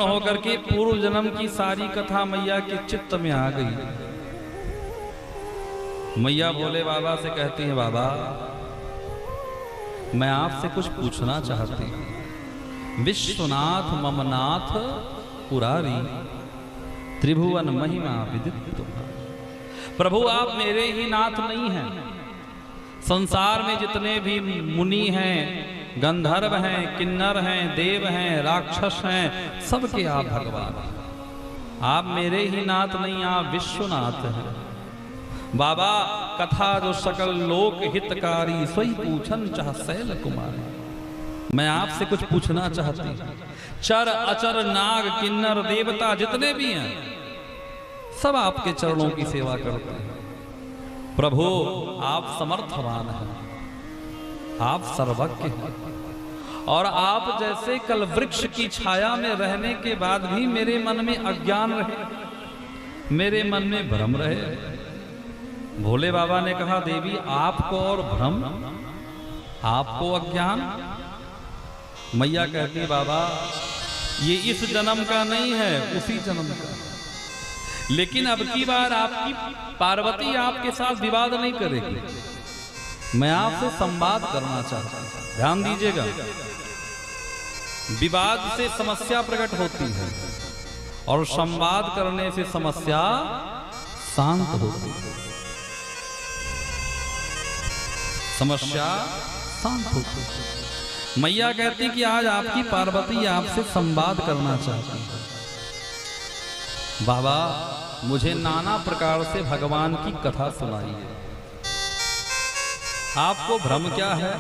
होकर के पूर्व जन्म की सारी कथा मैया के चित्त में आ गई। मैया भोले बाबा से कहती हैं, बाबा मैं आपसे कुछ पूछना चाहती हूँ। विश्वनाथ ममनाथ पुरारी त्रिभुवन महिमा विदित तुम्हारी। प्रभु आप मेरे ही नाथ नहीं हैं, संसार में जितने भी मुनि हैं, गंधर्व हैं, किन्नर हैं, देव हैं, राक्षस हैं, सबके आप भगवान हैं। आप मेरे ही नाथ नहीं, आप विश्वनाथ हैं। बाबा कथा जो सकल लोक हितकारी, सोई पूछन चाह शैल कुमारी। मैं आपसे कुछ पूछना चाहती हूँ। चर अचर नाग किन्नर देवता जितने भी हैं, सब आपके चरणों की सेवा करते हैं। प्रभु आप समर्थवान हैं, आप सर्वज्ञ हैं, और आप जैसे कल वृक्ष की छाया में रहने के बाद भी मेरे मन में अज्ञान रहे, मेरे मन में भ्रम रहे। भोले बाबा ने कहा, देवी आपको और भ्रम, आपको अज्ञान। मैया कहती, बाबा ये इस जन्म का नहीं है, उसी जन्म का। लेकिन अब की बार आपकी पार्वती आपके साथ विवाद नहीं करेगी, मैं आपसे संवाद करना चाहता हूं। ध्यान दीजिएगा, विवाद से समस्या प्रकट होती है और संवाद करने से समस्या शांत होती है। समस्या शांत होती है। मैया कहती कि आज आपकी पार्वती आपसे संवाद करना चाहती है। बाबा मुझे नाना प्रकार से भगवान की कथा सुनाइए। आपको भ्रम क्या है?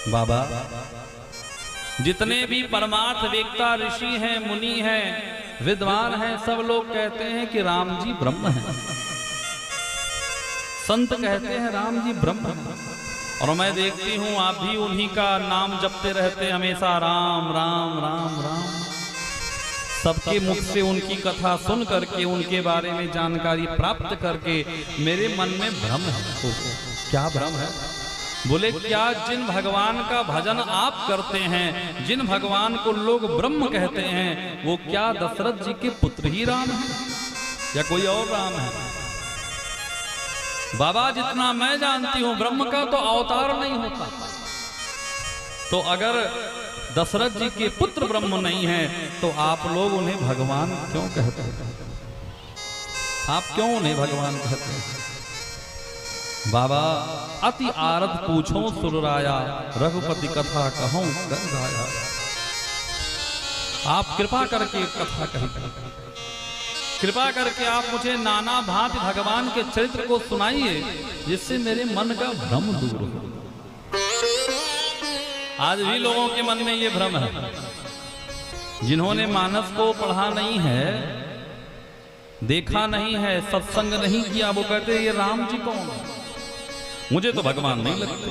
बाबा जितने भी परमार्थ वेत्ता ऋषि हैं, मुनि हैं, विद्वान हैं, सब लोग कहते हैं कि राम जी ब्रह्म हैं। संत कहते हैं राम जी ब्रह्म हैं। और मैं देखती हूं आप भी उन्हीं का नाम जपते रहते हमेशा, राम राम राम राम। सबके मुख से उनकी कथा सुन करके, उनके बारे में जानकारी प्राप्त करके मेरे मन में भ्रम है। क्या भ्रम है? बोले क्या जिन भगवान का भजन आप करते हैं, जिन भगवान को लोग ब्रह्म कहते हैं, वो क्या दशरथ जी के पुत्र ही राम हैं या कोई और राम है? बाबा जितना मैं जानती हूं, ब्रह्म का तो अवतार नहीं होता। तो अगर दशरथ जी के पुत्र ब्रह्म नहीं है, तो आप लोग उन्हें भगवान क्यों कहते हैं? आप क्यों उन्हें भगवान कहते हैं? बाबा अति आरत पूछो सुरराया, रघुपति कथा कहूं कर गाया। आप कृपा करके कथा कहिए, कृपा करके आप मुझे नाना भांति भगवान के चरित्र को सुनाइए, जिससे मेरे मन का भ्रम दूर हो। आज भी लोगों के मन में ये भ्रम है। जिन्होंने मानस को पढ़ा नहीं है, देखा नहीं है, सत्संग नहीं किया, वो कहते ये राम जी कौन है? मुझे तो भगवान नहीं लगते।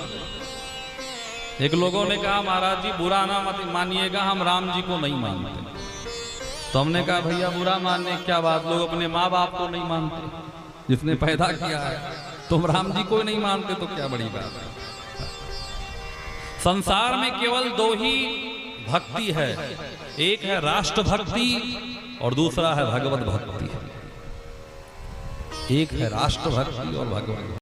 एक लोगों ने कहा, महाराज जी बुरा ना मत मानिएगा, हम राम जी को नहीं मानते। तो हमने कहा, भैया बुरा मानने क्या बात, लोग अपने माँ बाप को नहीं मानते, जिसने पैदा किया है। तुम राम जी को नहीं मानते तो क्या बड़ी बात है? संसार में केवल दो ही भक्ति है, एक है राष्ट्र भक्ति और दूसरा है भगवत भक्ति। एक है राष्ट्र भक्ति और भगवत